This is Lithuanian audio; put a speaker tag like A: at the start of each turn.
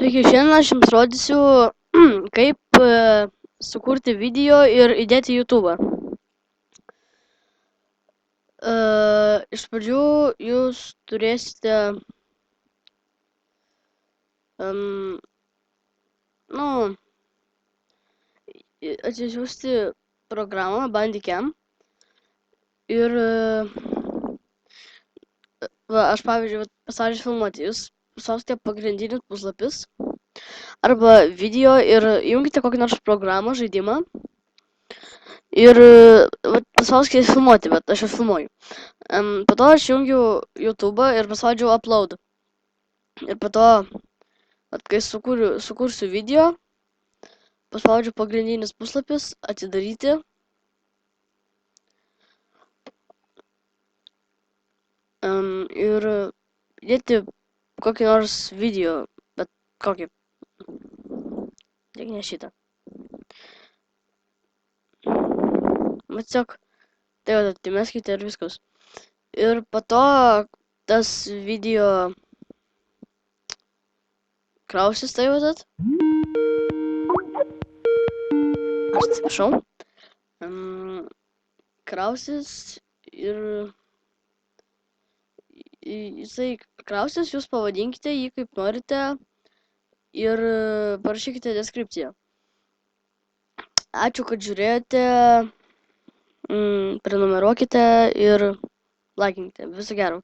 A: Taigi šiandien aš jums rodysiu, kaip sukurti video ir įdėti į YouTube. Iš pradžių jūs turėsite atsisiųsti programą Bandicam ir aš pavyzdžiui paspaudžiu filmuoti, jūs paspausite pagrindinius puslapius arba video ir įjungite kokią nors programą, žaidimą ir paspauskite filmuoti, bet aš jau filmuoju. Po to aš jungiu YouTube ir paspaudžiu upload. Ir po to, kai sukursiu video, paspaudžiu pagrindinis puslapis, atidaryti. Ir įdėti kokį nors video, bet kokį. Tik ne šitą. Bet tiesiog, tai va, atmeskite ir viskas. Ir po to tas video krausis, tai va. Aš atsiprašau. Krausis ir jisai krausis, jūs pavadinkite jį kaip norite ir parašykite deskripciją. Ačiū, kad žiūrėjote, prenumeruokite ir laikinkite. Viso gero.